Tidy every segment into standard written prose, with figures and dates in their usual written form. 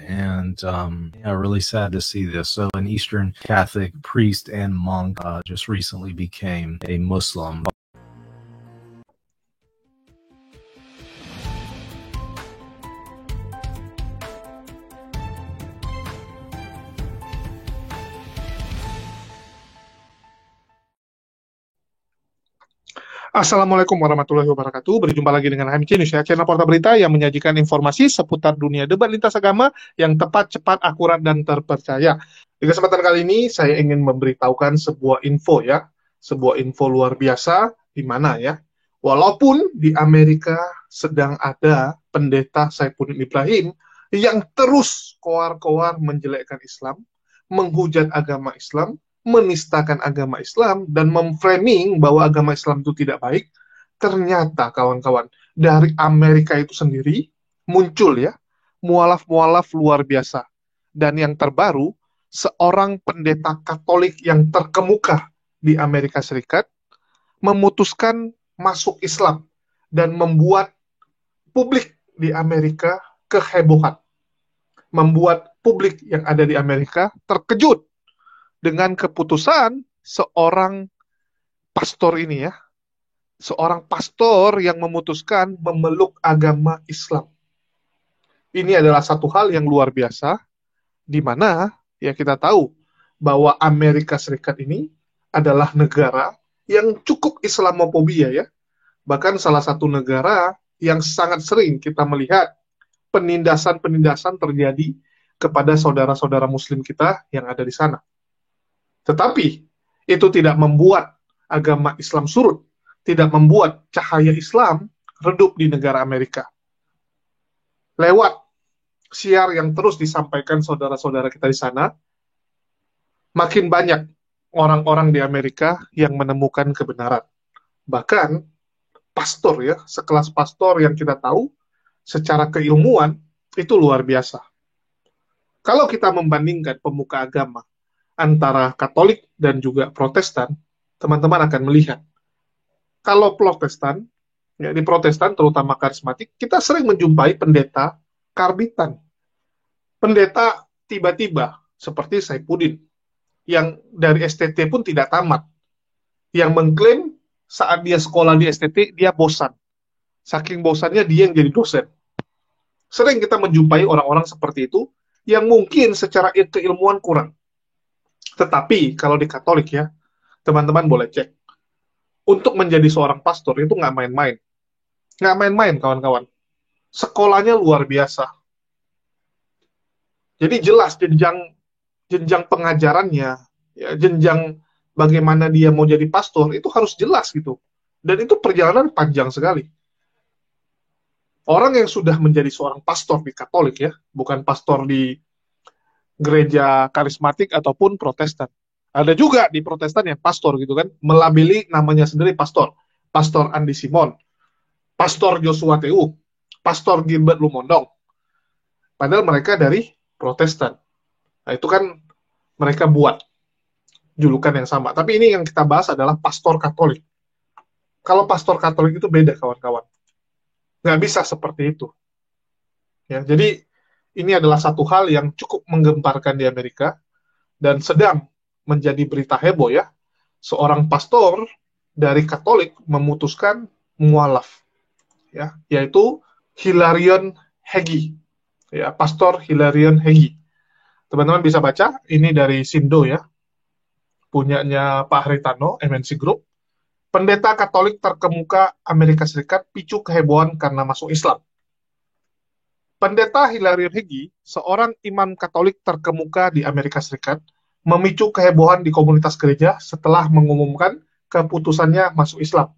and yeah, really sad to see this. So, an Eastern Catholic priest and monk just recently became a Muslim. Assalamualaikum warahmatullahi wabarakatuh. Berjumpa lagi dengan HMC News ya, channel Porta Berita yang menyajikan informasi seputar dunia debat lintas agama yang tepat, cepat, akurat, dan terpercaya. Di kesempatan kali ini saya ingin memberitahukan sebuah info ya, sebuah info luar biasa di mana ya, walaupun di Amerika sedang ada pendeta Saifuddin Ibrahim yang terus koar-koar menjelekkan Islam, menghujat agama Islam, menistakan agama Islam, dan memframing bahwa agama Islam itu tidak baik, ternyata kawan-kawan, dari Amerika itu sendiri muncul ya, mualaf-mualaf luar biasa. Dan yang terbaru, seorang pendeta Katolik yang terkemuka di Amerika Serikat memutuskan masuk Islam dan membuat publik di Amerika kehebohan. Membuat publik yang ada di Amerika terkejut dengan keputusan seorang pastor ini ya. Seorang pastor yang memutuskan memeluk agama Islam. Ini adalah satu hal yang luar biasa, di mana ya kita tahu bahwa Amerika Serikat ini adalah negara yang cukup Islamofobia ya. Bahkan salah satu negara yang sangat sering kita melihat penindasan-penindasan terjadi kepada saudara-saudara Muslim kita yang ada di sana. Tetapi itu tidak membuat agama Islam surut, tidak membuat cahaya Islam redup di negara Amerika. Lewat siar yang terus disampaikan saudara-saudara kita di sana, makin banyak orang-orang di Amerika yang menemukan kebenaran. Bahkan pastor ya, sekelas pastor yang kita tahu secara keilmuan itu luar biasa. Kalau kita membandingkan pemuka agama antara Katolik dan juga Protestan, teman-teman akan melihat. Kalau Protestan, ya di Protestan terutama karismatik, kita sering menjumpai pendeta karbitan. Pendeta tiba-tiba, seperti Saifuddin, yang dari STT pun tidak tamat. Yang mengklaim saat dia sekolah di STT, dia bosan. Saking bosannya dia yang jadi dosen. Sering kita menjumpai orang-orang seperti itu, yang mungkin secara keilmuan kurang. Tetapi kalau di Katolik ya, teman-teman boleh cek. Untuk menjadi seorang pastor itu nggak main-main. Nggak main-main, kawan-kawan. Sekolahnya luar biasa. Jadi jelas jenjang pengajarannya, ya, jenjang bagaimana dia mau jadi pastor, itu harus jelas gitu. Dan itu perjalanan panjang sekali. Orang yang sudah menjadi seorang pastor di Katolik ya, bukan pastor di gereja karismatik ataupun Protestan. Ada juga di Protestan yang pastor gitu kan, melabeli namanya sendiri pastor. Pastor Andi Simon, Pastor Joshua Teu, Pastor Gilbert Lumondong. Padahal mereka dari Protestan. Nah, itu kan mereka buat julukan yang sama. Tapi ini yang kita bahas adalah pastor Katolik. Kalau pastor Katolik itu beda, kawan-kawan. Nggak bisa seperti itu. Ya, jadi ini adalah satu hal yang cukup menggemparkan di Amerika dan sedang menjadi berita heboh ya. Seorang pastor dari Katolik memutuskan mualaf ya, yaitu Hilarion Hegyi. Ya, Pastor Hilarion Hegyi. Teman-teman bisa baca ini dari Sindo ya. Punyanya Pak Haritano, MNC Group. Pendeta Katolik terkemuka Amerika Serikat picu kehebohan karena masuk Islam. Pendeta Hilarion Hegyi, seorang imam Katolik terkemuka di Amerika Serikat, memicu kehebohan di komunitas gereja setelah mengumumkan keputusannya masuk Islam.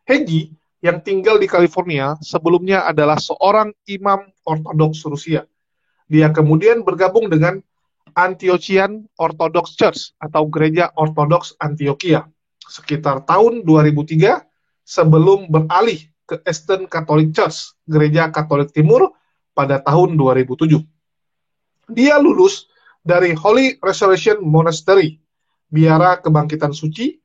Hegyi, yang tinggal di California, sebelumnya adalah seorang imam Ortodoks Rusia. Dia kemudian bergabung dengan Antiochian Orthodox Church atau Gereja Ortodoks Antioquia sekitar tahun 2003 sebelum beralih ke Eastern Catholic Church, Gereja Katolik Timur, pada tahun 2007. Dia lulus dari Holy Resurrection Monastery, Biara Kebangkitan Suci,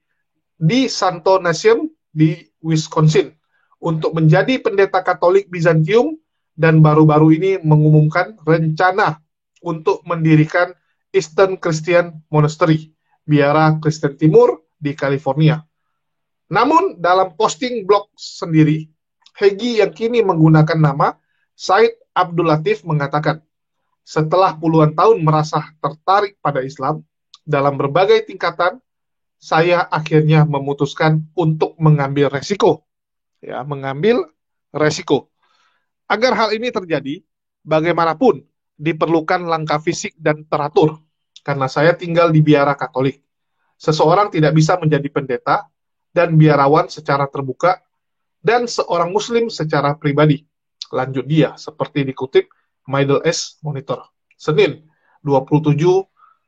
di Santo Nation di Wisconsin, untuk menjadi pendeta Katolik Bizantium, dan baru-baru ini mengumumkan rencana untuk mendirikan Eastern Christian Monastery, biara Kristen Timur di California. Namun dalam posting blog sendiri, Hegi yang kini menggunakan nama Said Abdul Latif mengatakan, setelah puluhan tahun merasa tertarik pada Islam, dalam berbagai tingkatan, saya akhirnya memutuskan untuk mengambil resiko. Ya, mengambil resiko. Agar hal ini terjadi, bagaimanapun diperlukan langkah fisik dan teratur, karena saya tinggal di biara Katolik. Seseorang tidak bisa menjadi pendeta dan biarawan secara terbuka, dan seorang Muslim secara pribadi. Lanjut dia, seperti dikutip Middle East Monitor, Senin, 27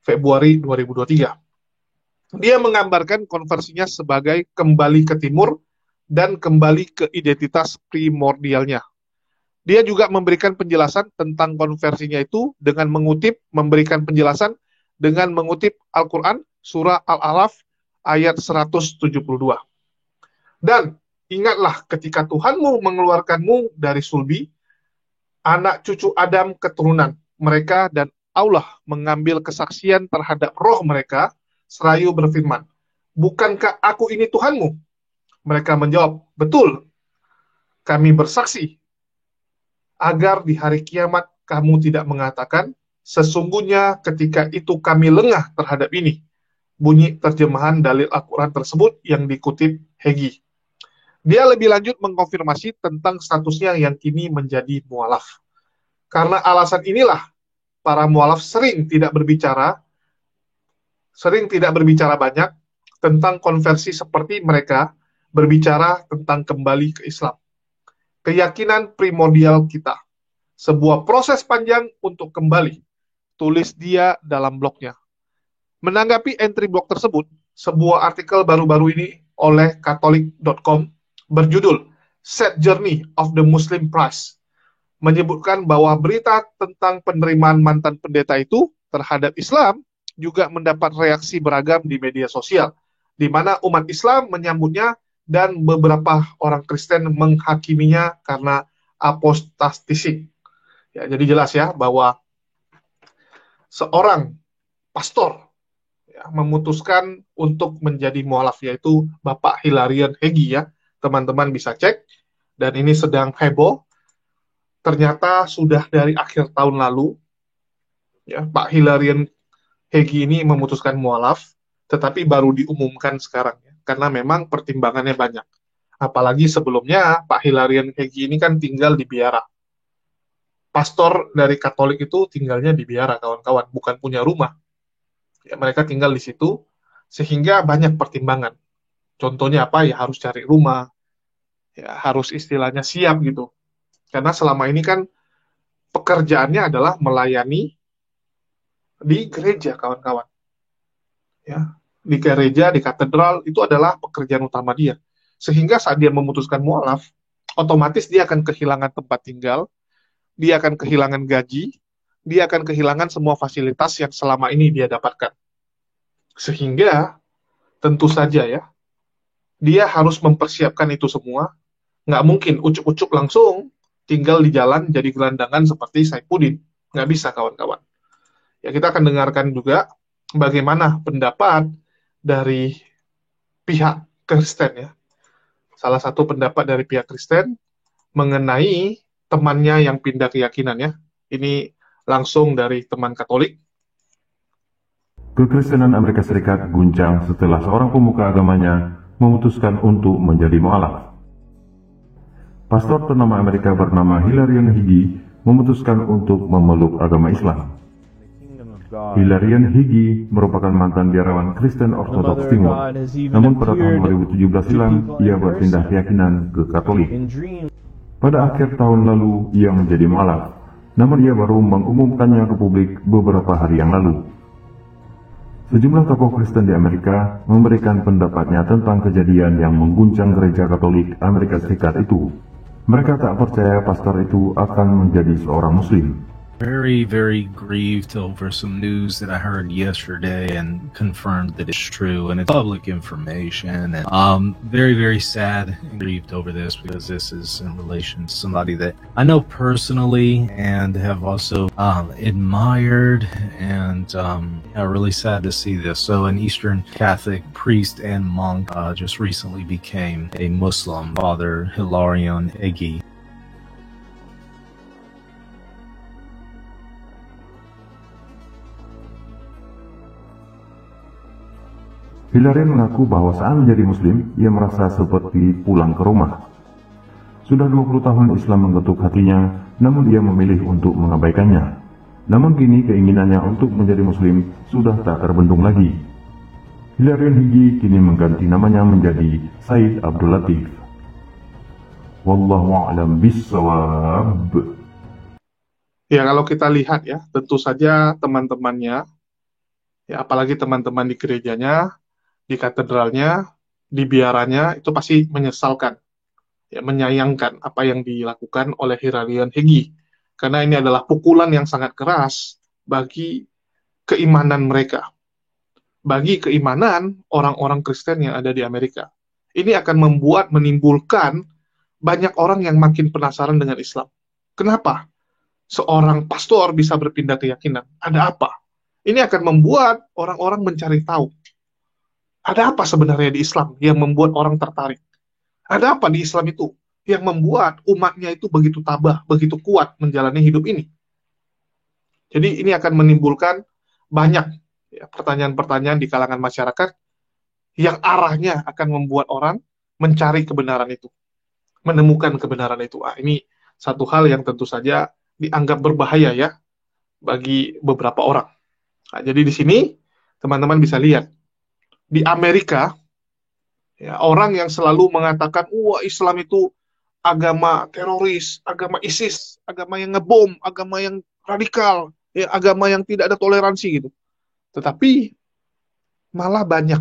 Februari 2023. Dia menggambarkan konversinya sebagai kembali ke timur dan kembali ke identitas primordialnya. Dia juga memberikan penjelasan tentang konversinya itu dengan memberikan penjelasan dengan mengutip Al-Quran, surah Al-Alaf, ayat 172. Dan ingatlah ketika Tuhanmu mengeluarkanmu dari sulbi, anak cucu Adam keturunan mereka dan Allah mengambil kesaksian terhadap roh mereka, serayu berfirman, bukankah aku ini Tuhanmu? Mereka menjawab, betul, kami bersaksi, agar di hari kiamat kamu tidak mengatakan, sesungguhnya ketika itu kami lengah terhadap ini. Bunyi terjemahan dalil Al-Quran tersebut yang dikutip Hegi. Dia lebih lanjut mengkonfirmasi tentang statusnya yang kini menjadi mualaf. Karena alasan inilah, para mualaf sering tidak berbicara banyak tentang konversi seperti mereka berbicara tentang kembali ke Islam. Keyakinan primordial kita. Sebuah proses panjang untuk kembali. Tulis dia dalam blognya. Menanggapi entry blog tersebut, sebuah artikel baru-baru ini oleh Catholic.com berjudul Sad Journey of the Muslim Priest menyebutkan bahwa berita tentang penerimaan mantan pendeta itu terhadap Islam juga mendapat reaksi beragam di media sosial, di mana umat Islam menyambutnya dan beberapa orang Kristen menghakiminya karena apostastik. Ya, jadi jelas ya bahwa seorang pastor ya, memutuskan untuk menjadi mualaf, yaitu Bapak Hilarion Hegi ya. Teman-teman bisa cek, dan ini sedang heboh. Ternyata sudah dari akhir tahun lalu, ya, Pak Hilarion Hegi ini memutuskan mualaf, tetapi baru diumumkan sekarang, ya, karena memang pertimbangannya banyak. Apalagi sebelumnya, Pak Hilarion Hegi ini kan tinggal di biara. Pastor dari Katolik itu tinggalnya di biara, kawan-kawan, bukan punya rumah. Ya, mereka tinggal di situ, sehingga banyak pertimbangan. Contohnya apa? Ya harus cari rumah, ya harus istilahnya siap gitu. Karena selama ini kan pekerjaannya adalah melayani di gereja, kawan-kawan. Ya, di gereja, di katedral, itu adalah pekerjaan utama dia. Sehingga saat dia memutuskan mualaf, otomatis dia akan kehilangan tempat tinggal, dia akan kehilangan gaji, dia akan kehilangan semua fasilitas yang selama ini dia dapatkan. Sehingga, tentu saja ya, dia harus mempersiapkan itu semua. Nggak mungkin ucuk-ucuk langsung tinggal di jalan jadi gelandangan seperti Saifuddin. Nggak bisa, kawan-kawan. Ya, kita akan dengarkan juga bagaimana pendapat dari pihak Kristen ya. Salah satu pendapat dari pihak Kristen mengenai temannya yang pindah keyakinan ya. Ini langsung dari teman Katolik. Kekristenan Amerika Serikat guncang setelah seorang pemuka agamanya memutuskan untuk menjadi mualaf. Pastor ternama Amerika bernama Hilarion Hegi memutuskan untuk memeluk agama Islam. Hilarion Hegi merupakan mantan biarawan Kristen Ortodoks Timur, namun pada tahun 2017 silam ia berpindah keyakinan ke Katolik. Pada akhir tahun lalu ia menjadi mualaf, namun ia baru mengumumkannya ke publik beberapa hari yang lalu. Sejumlah tokoh Kristen di Amerika memberikan pendapatnya tentang kejadian yang mengguncang gereja Katolik Amerika Serikat itu. Mereka tak percaya pastor itu akan menjadi seorang Muslim. Very, very grieved over some news that I heard yesterday and confirmed that it's true and it's public information. And very, very sad and grieved over this because this is in relation to somebody that I know personally and have also admired. And really sad to see this. So an Eastern Catholic priest and monk just recently became a Muslim, Father Hilarion Egi. Hilarion mengaku bahwa saat menjadi muslim, ia merasa seperti pulang ke rumah. Sudah 20 tahun Islam mengetuk hatinya, namun ia memilih untuk mengabaikannya. Namun kini keinginannya untuk menjadi muslim sudah tak terbendung lagi. Hilarion Higi kini mengganti namanya menjadi Said Abdul Latif. Wallahu a'lam bissawab. Ya, kalau kita lihat ya, tentu saja teman-temannya, ya apalagi teman-teman di gerejanya, di katedralnya, di biaranya, itu pasti menyesalkan, ya, menyayangkan apa yang dilakukan oleh Hilarion Higi. Karena ini adalah pukulan yang sangat keras bagi keimanan mereka, bagi keimanan orang-orang Kristen yang ada di Amerika. Ini akan menimbulkan banyak orang yang makin penasaran dengan Islam. Kenapa seorang pastor bisa berpindah keyakinan? Ada apa? Ini akan membuat orang-orang mencari tahu. Ada apa sebenarnya di Islam yang membuat orang tertarik? Ada apa di Islam itu yang membuat umatnya itu begitu tabah, begitu kuat menjalani hidup ini? Jadi ini akan menimbulkan banyak pertanyaan-pertanyaan di kalangan masyarakat yang arahnya akan membuat orang mencari kebenaran itu, menemukan kebenaran itu. Ini satu hal yang tentu saja dianggap berbahaya ya bagi beberapa orang. Jadi di sini teman-teman bisa lihat di Amerika, ya, orang yang selalu mengatakan, wah Islam itu agama teroris, agama ISIS, agama yang ngebom, agama yang radikal, ya, agama yang tidak ada toleransi gitu. Tetapi malah banyak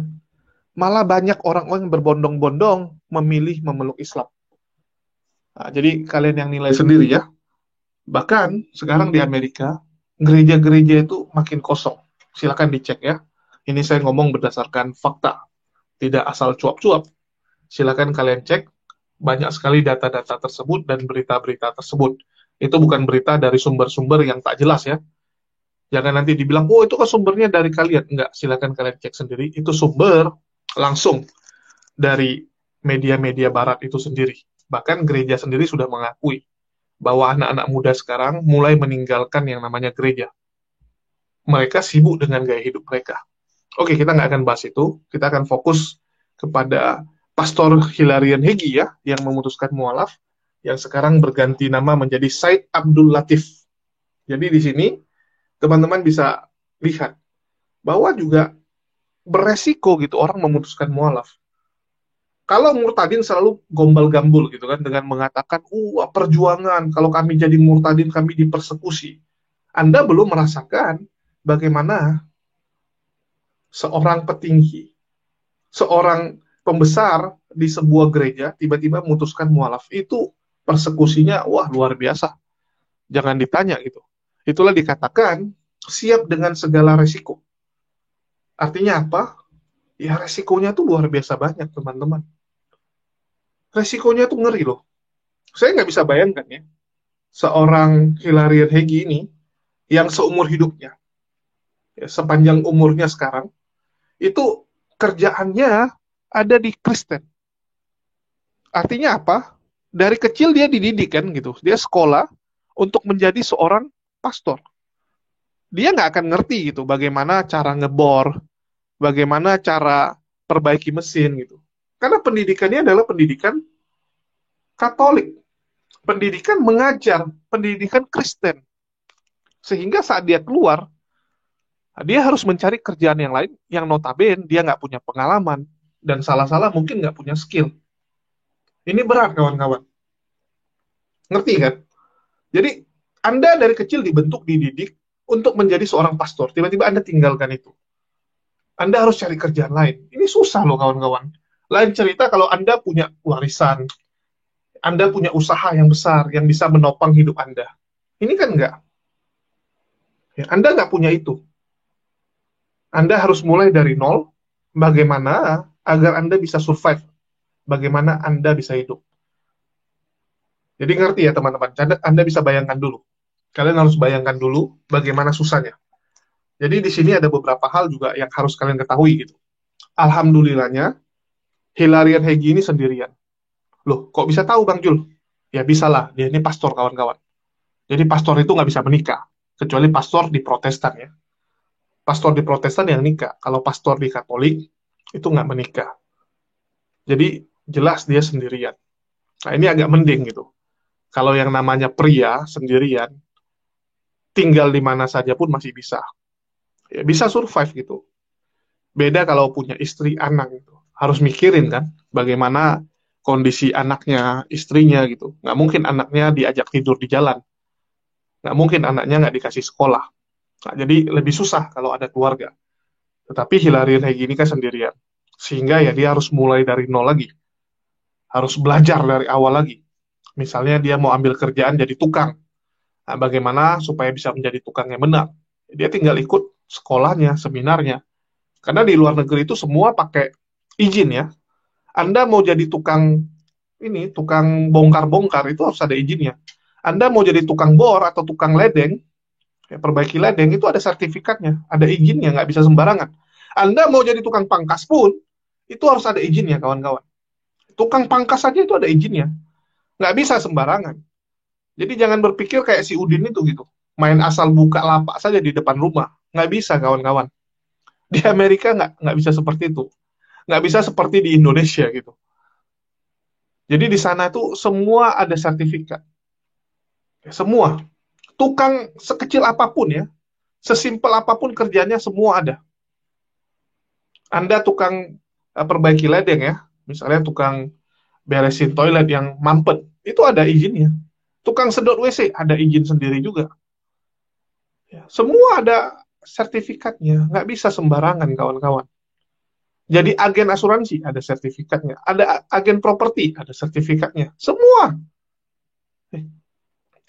orang-orang yang berbondong-bondong memilih memeluk Islam. Jadi kalian yang nilai sendiri ya. Bahkan sekarang di Amerika, gereja-gereja itu makin kosong. Silakan dicek ya. Ini saya ngomong berdasarkan fakta, tidak asal cuap-cuap. Silakan kalian cek, banyak sekali data-data tersebut dan berita-berita tersebut. Itu bukan berita dari sumber-sumber yang tak jelas ya. Jangan nanti dibilang, oh itu kan sumbernya dari kalian. Enggak, silakan kalian cek sendiri. Itu sumber langsung dari media-media barat itu sendiri. Bahkan gereja sendiri sudah mengakui bahwa anak-anak muda sekarang mulai meninggalkan yang namanya gereja. Mereka sibuk dengan gaya hidup mereka. Oke, kita nggak akan bahas itu. Kita akan fokus kepada Pastor Hilarion Higi ya, yang memutuskan mualaf, yang sekarang berganti nama menjadi Said Abdul Latif. Jadi di sini, teman-teman bisa lihat bahwa juga beresiko gitu orang memutuskan mualaf. Kalau murtadin selalu gombal-gambul gitu kan, dengan mengatakan, perjuangan, kalau kami jadi murtadin, kami dipersekusi. Anda belum merasakan bagaimana seorang petinggi, seorang pembesar di sebuah gereja tiba-tiba memutuskan mualaf. Itu persekusinya luar biasa. Jangan ditanya gitu. Itulah dikatakan siap dengan segala resiko. Artinya apa? Ya resikonya tuh luar biasa banyak teman-teman. Resikonya tuh ngeri loh. Saya nggak bisa bayangkan ya, seorang Hilarion Higi ini yang seumur hidupnya, ya, sepanjang umurnya sekarang, itu kerjaannya ada di Kristen. Artinya apa? Dari kecil dia dididik kan gitu. Dia sekolah untuk menjadi seorang pastor. Dia nggak akan ngerti gitu bagaimana cara ngebor, bagaimana cara perbaiki mesin gitu. Karena pendidikannya adalah pendidikan Katolik. Pendidikan mengajar, pendidikan Kristen. Sehingga saat dia keluar, dia harus mencari kerjaan yang lain yang notabene dia nggak punya pengalaman dan salah-salah mungkin nggak punya skill. Ini berat kawan-kawan. Ngerti kan? Jadi Anda dari kecil dibentuk, dididik untuk menjadi seorang pastor. Tiba-tiba Anda tinggalkan itu. Anda harus cari kerjaan lain. Ini susah loh kawan-kawan. Lain cerita kalau Anda punya warisan, Anda punya usaha yang besar yang bisa menopang hidup Anda. Ini kan enggak. Ya, Anda nggak punya itu. Anda harus mulai dari nol. Bagaimana agar Anda bisa survive? Bagaimana Anda bisa hidup? Jadi ngerti ya teman-teman. Anda bisa bayangkan dulu. Kalian harus bayangkan dulu bagaimana susahnya. Jadi di sini ada beberapa hal juga yang harus kalian ketahui gitu. Alhamdulillahnya, Hilarion Hegi ini sendirian. Loh, kok bisa tahu Bang Jul? Ya bisa lah, dia ini pastor kawan-kawan. Jadi pastor itu nggak bisa menikah, kecuali pastor di Protestan ya. Pastor di Protestan yang nikah. Kalau pastor di Katolik, itu nggak menikah. Jadi jelas dia sendirian. Nah ini agak mending gitu. Kalau yang namanya pria sendirian, tinggal di mana saja pun masih bisa. Ya, bisa survive gitu. Beda kalau punya istri, anak gitu. Harus mikirin kan, bagaimana kondisi anaknya, istrinya gitu. Nggak mungkin anaknya diajak tidur di jalan. Nggak mungkin anaknya nggak dikasih sekolah. Nah, jadi lebih susah kalau ada keluarga. Tetapi Hilarion Hegi ini kan sendirian. Sehingga ya dia harus mulai dari nol lagi. Harus belajar dari awal lagi. Misalnya dia mau ambil kerjaan jadi tukang. Nah, bagaimana supaya bisa menjadi tukang yang benar? Dia tinggal ikut sekolahnya, seminarnya. Karena di luar negeri itu semua pakai izin ya. Anda mau jadi tukang ini, tukang bongkar-bongkar itu harus ada izinnya. Anda mau jadi tukang bor atau tukang ledeng, ya, perbaiki ledeng itu ada sertifikatnya, ada izinnya, nggak bisa sembarangan. Anda mau jadi tukang pangkas pun, itu harus ada izinnya, kawan-kawan. Tukang pangkas saja itu ada izinnya, nggak bisa sembarangan. Jadi jangan berpikir kayak si Udin itu gitu, main asal buka lapak saja di depan rumah, nggak bisa kawan-kawan. Di Amerika nggak bisa seperti itu, nggak bisa seperti di Indonesia gitu. Jadi di sana itu semua ada sertifikat, semua. Tukang sekecil apapun ya, sesimpel apapun kerjanya semua ada. Anda tukang perbaiki ledeng ya, misalnya tukang beresin toilet yang mampet, itu ada izinnya. Tukang sedot WC ada izin sendiri juga. Ya, semua ada sertifikatnya, nggak bisa sembarangan kawan-kawan. Jadi agen asuransi ada sertifikatnya, ada agen properti ada sertifikatnya, semua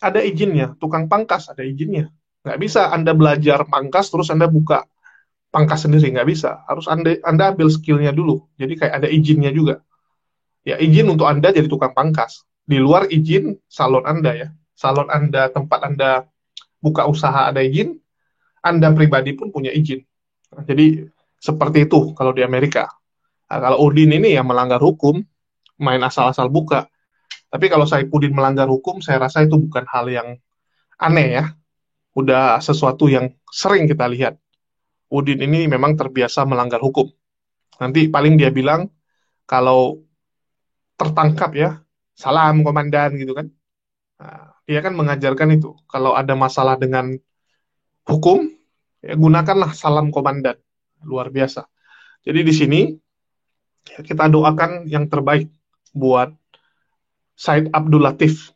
ada izinnya. Tukang pangkas ada izinnya. Nggak bisa Anda belajar pangkas terus Anda buka pangkas sendiri, nggak bisa. Harus Anda ambil skillnya dulu. Jadi kayak ada izinnya juga. Ya izin untuk Anda jadi tukang pangkas. Di luar izin salon Anda ya. Salon Anda, tempat Anda buka usaha ada izin, Anda pribadi pun punya izin. Nah, jadi seperti itu kalau di Amerika. Nah, kalau Udin ini ya melanggar hukum, main asal-asal buka. Tapi kalau Saipudin melanggar hukum, saya rasa itu bukan hal yang aneh ya. Udah sesuatu yang sering kita lihat. Udin ini memang terbiasa melanggar hukum. Nanti paling dia bilang, kalau tertangkap ya, salam komandan gitu kan. Nah, dia kan mengajarkan itu. Kalau ada masalah dengan hukum, ya gunakanlah salam komandan. Luar biasa. Jadi di sini ya, kita doakan yang terbaik buat Said Abdul Latif,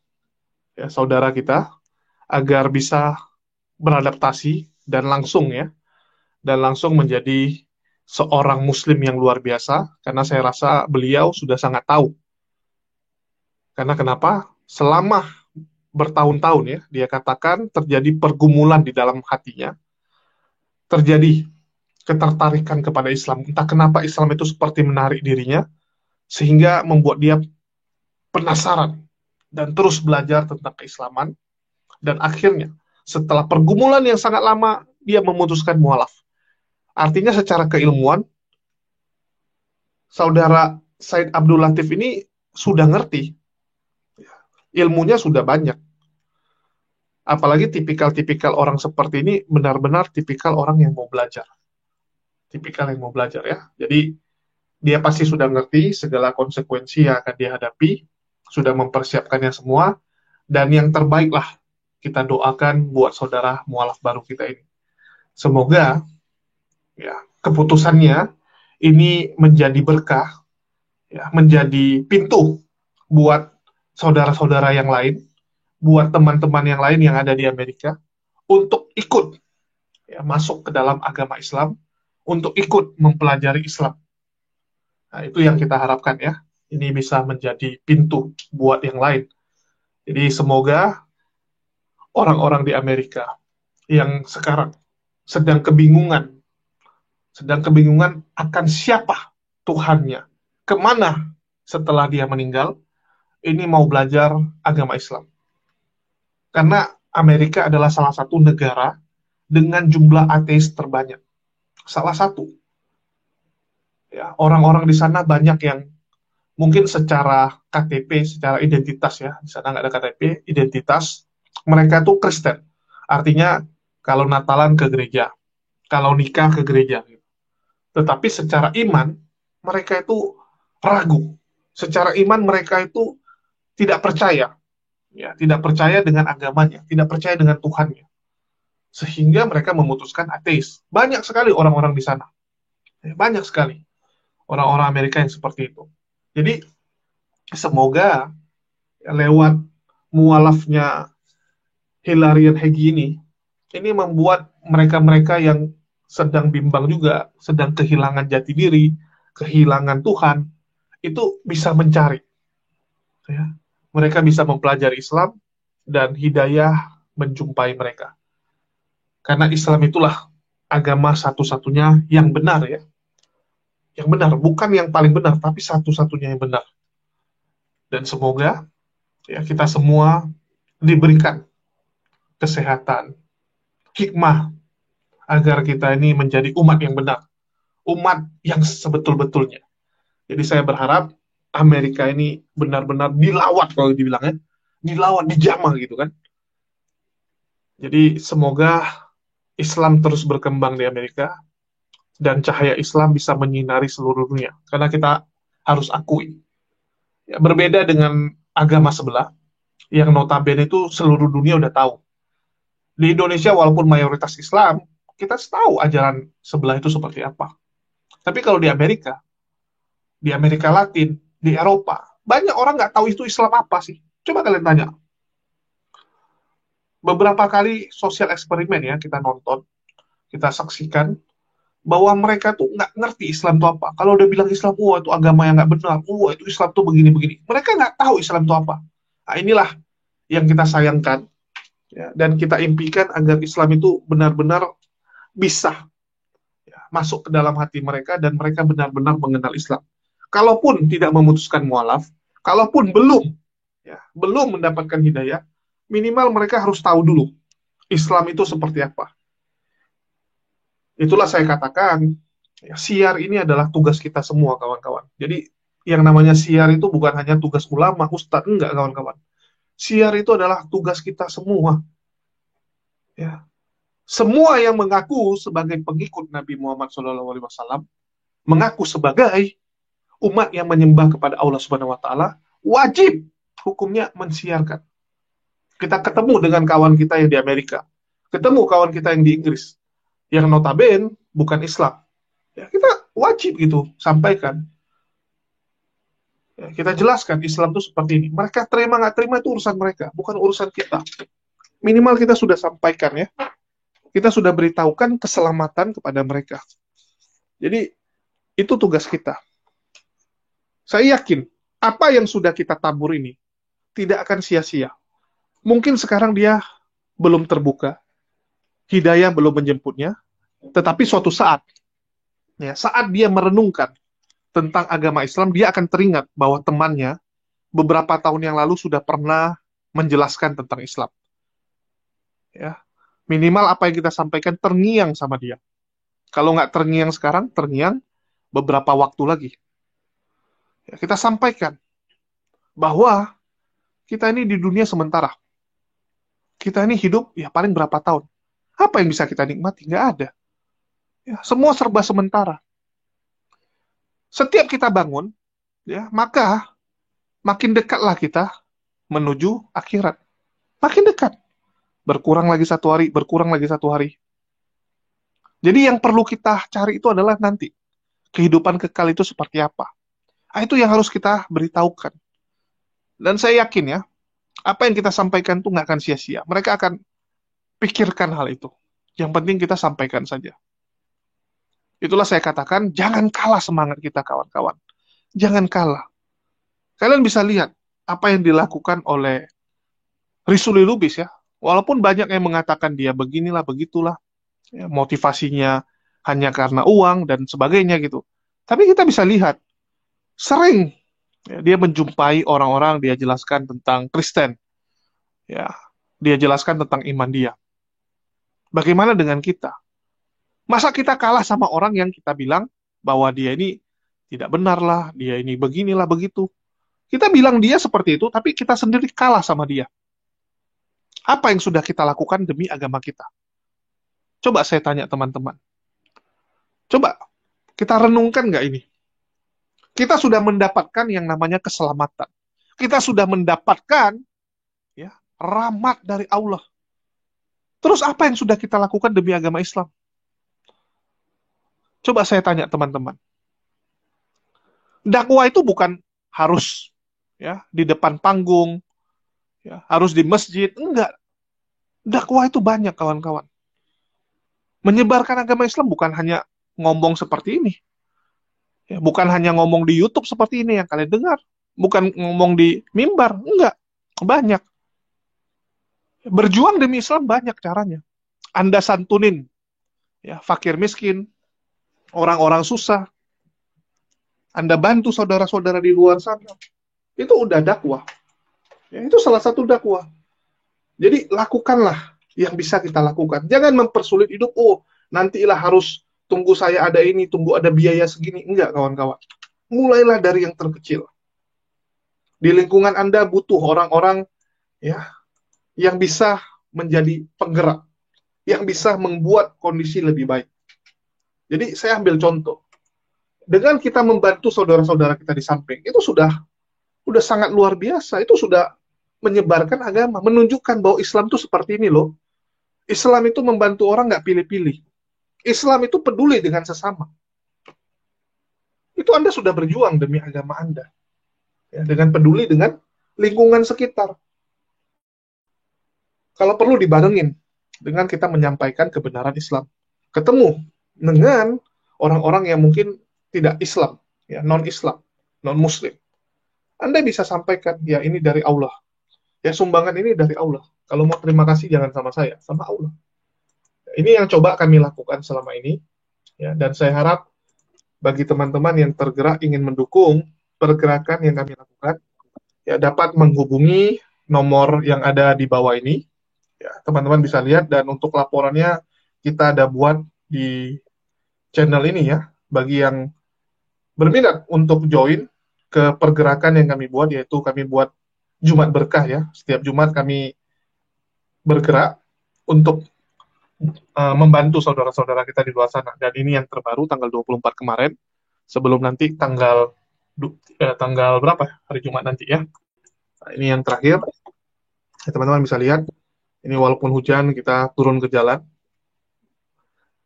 ya, saudara kita, agar bisa beradaptasi dan langsung menjadi seorang Muslim yang luar biasa. Karena saya rasa beliau sudah sangat tahu. Karena kenapa? Selama bertahun-tahun ya, dia katakan terjadi pergumulan di dalam hatinya, terjadi ketertarikan kepada Islam. Entah kenapa Islam itu seperti menarik dirinya, sehingga membuat dia penasaran dan terus belajar tentang keislaman. Dan akhirnya, setelah pergumulan yang sangat lama, dia memutuskan mualaf. Artinya secara keilmuan, saudara Said Abdul Latif ini sudah ngerti, ilmunya sudah banyak. Apalagi tipikal-tipikal orang seperti ini benar-benar tipikal orang yang mau belajar. Tipikal yang mau belajar ya. Jadi dia pasti sudah ngerti segala konsekuensi yang akan dihadapi, sudah mempersiapkannya semua, dan yang terbaik lah kita doakan buat saudara mualaf baru kita ini. Semoga ya keputusannya ini menjadi berkah, ya, menjadi pintu buat saudara-saudara yang lain, buat teman-teman yang lain yang ada di Amerika, untuk ikut ya, masuk ke dalam agama Islam, untuk ikut mempelajari Islam. Nah, itu yang kita harapkan ya. Ini bisa menjadi pintu buat yang lain. Jadi semoga orang-orang di Amerika, yang sekarang sedang kebingungan akan siapa Tuhannya, kemana setelah dia meninggal, ini mau belajar agama Islam. Karena Amerika adalah salah satu negara dengan jumlah ateis terbanyak. Salah satu. Ya, orang-orang di sana banyak yang mungkin secara KTP, secara identitas ya, di sana nggak ada KTP, identitas, mereka tuh Kristen. Artinya kalau Natalan ke gereja, kalau nikah ke gereja. Tetapi secara iman, mereka itu ragu. Secara iman mereka itu tidak percaya. Ya, tidak percaya dengan agamanya, tidak percaya dengan Tuhannya. Sehingga mereka memutuskan ateis. Banyak sekali orang-orang di sana. Ya, banyak sekali orang-orang Amerika yang seperti itu. Jadi, semoga lewat mualafnya Hilarion Heggie ini membuat mereka-mereka yang sedang bimbang juga, sedang kehilangan jati diri, kehilangan Tuhan, itu bisa mencari. Ya. Mereka bisa mempelajari Islam dan hidayah menjumpai mereka. Karena Islam itulah agama satu-satunya yang benar ya. Yang benar, bukan yang paling benar, tapi satu-satunya yang benar. Dan semoga ya kita semua diberikan kesehatan, hikmah, agar kita ini menjadi umat yang benar, umat yang sebetul-betulnya. Jadi saya berharap Amerika ini benar-benar dilawat kalau dibilangnya, dilawat, dijamah gitu kan. Jadi semoga Islam terus berkembang di Amerika dan cahaya Islam bisa menyinari seluruh dunia. Karena kita harus akui, ya, berbeda dengan agama sebelah yang notabene itu seluruh dunia udah tahu. Di Indonesia walaupun mayoritas Islam, kita tahu ajaran sebelah itu seperti apa. Tapi kalau di Amerika Latin, di Eropa, banyak orang nggak tahu itu Islam apa sih. Coba kalian tanya. Beberapa kali sosial eksperimen ya kita nonton, kita saksikan, bahwa mereka tuh nggak ngerti Islam itu apa. Kalau udah bilang Islam, wah itu agama yang nggak benar, wah itu Islam tuh begini-begini. Mereka nggak tahu Islam itu apa. Nah, inilah yang kita sayangkan, ya, dan kita impikan agar Islam itu benar-benar bisa ya, masuk ke dalam hati mereka dan mereka benar-benar mengenal Islam. Kalaupun tidak memutuskan mualaf, kalaupun belum mendapatkan hidayah, minimal mereka harus tahu dulu Islam itu seperti apa. Itulah saya katakan, ya, siar ini adalah tugas kita semua, kawan-kawan. Jadi, yang namanya siar itu bukan hanya tugas ulama, ustadz, enggak, kawan-kawan. Siar itu adalah tugas kita semua. Ya. Semua yang mengaku sebagai pengikut Nabi Muhammad SAW, mengaku sebagai umat yang menyembah kepada Allah Subhanahu Wa Taala, wajib hukumnya mensiarkan. Kita ketemu dengan kawan kita yang di Amerika, ketemu kawan kita yang di Inggris, yang notabene bukan Islam. Ya, kita wajib gitu sampaikan. Ya, kita jelaskan Islam itu seperti ini. Mereka terima nggak terima itu urusan mereka, bukan urusan kita. Minimal kita sudah sampaikan ya. Kita sudah beritahukan keselamatan kepada mereka. Jadi itu tugas kita. Saya yakin apa yang sudah kita tabur ini tidak akan sia-sia. Mungkin sekarang dia belum terbuka, hidayah belum menjemputnya, tetapi suatu saat, ya, saat dia merenungkan tentang agama Islam, dia akan teringat bahwa temannya beberapa tahun yang lalu sudah pernah menjelaskan tentang Islam. Ya, minimal apa yang kita sampaikan terngiang sama dia. Kalau nggak terngiang sekarang, terngiang beberapa waktu lagi. Ya, kita sampaikan bahwa kita ini di dunia sementara. Kita ini hidup ya paling berapa tahun. Apa yang bisa kita nikmati? Nggak ada. Ya, semua serba sementara. Setiap kita bangun, ya, maka makin dekatlah kita menuju akhirat. Makin dekat. Berkurang lagi satu hari, berkurang lagi satu hari. Jadi yang perlu kita cari itu adalah nanti. Kehidupan kekal itu seperti apa. Nah, itu yang harus kita beritahukan. Dan saya yakin ya, apa yang kita sampaikan itu nggak akan sia-sia. Mereka akan pikirkan hal itu. Yang penting kita sampaikan saja. Itulah saya katakan, jangan kalah semangat kita, kawan-kawan. Jangan kalah. Kalian bisa lihat apa yang dilakukan oleh Rizuli Lubis ya, Walaupun banyak yang mengatakan dia beginilah, begitulah, ya, motivasinya hanya karena uang dan sebagainya gitu. Tapi kita bisa lihat, sering ya, dia menjumpai orang-orang, dia jelaskan tentang Kristen, ya, dia jelaskan tentang iman dia. Bagaimana dengan kita? Masa kita kalah sama orang yang kita bilang bahwa dia ini tidak benar lah, dia ini beginilah, begitu. Kita bilang dia seperti itu, tapi kita sendiri kalah sama dia. Apa yang sudah kita lakukan demi agama kita? Coba saya tanya teman-teman. Coba kita renungkan nggak ini? Kita sudah mendapatkan yang namanya keselamatan. Kita sudah mendapatkan ya rahmat dari Allah. Terus apa yang sudah kita lakukan demi agama Islam? Coba saya tanya teman-teman. Dakwah itu bukan harus ya di depan panggung, ya, harus di masjid, enggak. Dakwah itu banyak kawan-kawan. Menyebarkan agama Islam bukan hanya ngomong seperti ini. Ya, bukan hanya ngomong di YouTube seperti ini yang kalian dengar. Bukan ngomong di mimbar, enggak. Banyak. Berjuang demi Islam banyak caranya. Anda santunin ya fakir miskin, orang-orang susah. Anda bantu saudara-saudara di luar sana. Itu udah dakwah. Ya, itu salah satu dakwah. Jadi lakukanlah yang bisa kita lakukan. Jangan mempersulit hidup. Oh, nantilah harus tunggu saya ada ini, tunggu ada biaya segini. Enggak, kawan-kawan. Mulailah dari yang terkecil. Di lingkungan Anda butuh orang-orang ya yang bisa menjadi penggerak, yang bisa membuat kondisi lebih baik. Jadi saya ambil contoh. Dengan kita membantu saudara-saudara kita di samping, itu sudah sangat luar biasa. Itu sudah menyebarkan agama, menunjukkan bahwa Islam itu seperti ini loh. Islam itu membantu orang nggak pilih-pilih. Islam itu peduli dengan sesama. Itu Anda sudah berjuang demi agama Anda. Ya, dengan peduli dengan lingkungan sekitar. Kalau perlu dibarengin dengan kita menyampaikan kebenaran Islam. Ketemu dengan orang-orang yang mungkin tidak Islam, ya, non-Islam, non-Muslim. Anda bisa sampaikan, ya ini dari Allah. Ya sumbangan ini dari Allah. Kalau mau terima kasih jangan sama saya, sama Allah. Ini yang coba kami lakukan selama ini. Ya, dan saya harap bagi teman-teman yang tergerak ingin mendukung pergerakan yang kami lakukan, ya dapat menghubungi nomor yang ada di bawah ini. Ya, teman-teman bisa lihat, dan untuk laporannya kita ada buat di channel ini ya. Bagi yang berminat untuk join ke pergerakan yang kami buat, yaitu kami buat Jumat Berkah ya. Setiap Jumat kami bergerak untuk membantu saudara-saudara kita di luar sana. Dan ini yang terbaru tanggal 24 kemarin, sebelum nanti tanggal berapa hari Jumat nanti ya. Nah, ini yang terakhir. Ya, teman-teman bisa lihat, ini walaupun hujan kita turun ke jalan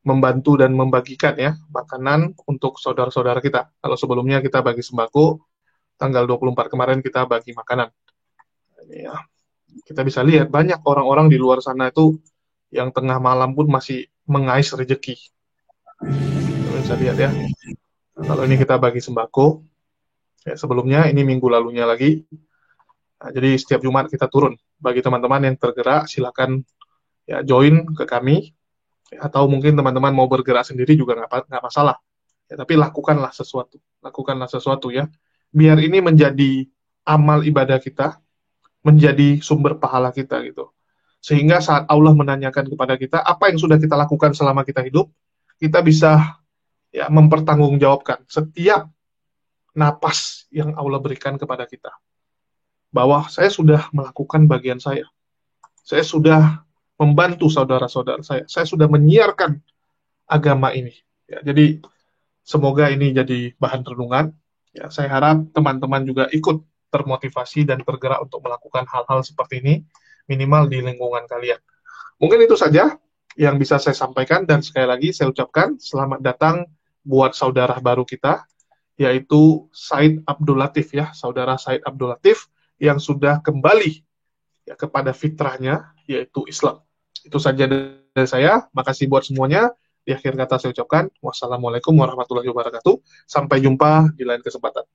membantu dan membagikan ya makanan untuk saudara-saudara kita. Kalau sebelumnya kita bagi sembako, tanggal 24 kemarin kita bagi makanan. Ini ya, kita bisa lihat banyak orang-orang di luar sana itu yang tengah malam pun masih mengais rezeki. Kita bisa lihat ya. Kalau ini kita bagi sembako, ya sebelumnya ini minggu lalunya lagi. Nah, jadi setiap Jumat kita turun. Bagi teman-teman yang tergerak, silakan ya join ke kami. Atau mungkin teman-teman mau bergerak sendiri juga nggak masalah. Ya, tapi lakukanlah sesuatu ya. Biar ini menjadi amal ibadah kita, menjadi sumber pahala kita gitu. Sehingga saat Allah menanyakan kepada kita apa yang sudah kita lakukan selama kita hidup, kita bisa ya mempertanggungjawabkan setiap napas yang Allah berikan kepada kita. Bahwa saya sudah melakukan bagian saya. Saya sudah membantu saudara-saudara saya sudah menyiarkan agama ini. Ya, jadi semoga ini jadi bahan renungan. Ya, saya harap teman-teman juga ikut termotivasi dan bergerak untuk melakukan hal-hal seperti ini, minimal di lingkungan kalian. Mungkin itu saja yang bisa saya sampaikan, dan sekali lagi saya ucapkan selamat datang buat saudara baru kita, yaitu Said Abdul Latif ya, saudara Said Abdul Latif yang sudah kembali ya kepada fitrahnya, yaitu Islam. Itu saja dari saya. Makasih buat semuanya. Di akhir kata saya ucapkan wassalamualaikum warahmatullahi wabarakatuh. Sampai jumpa di lain kesempatan.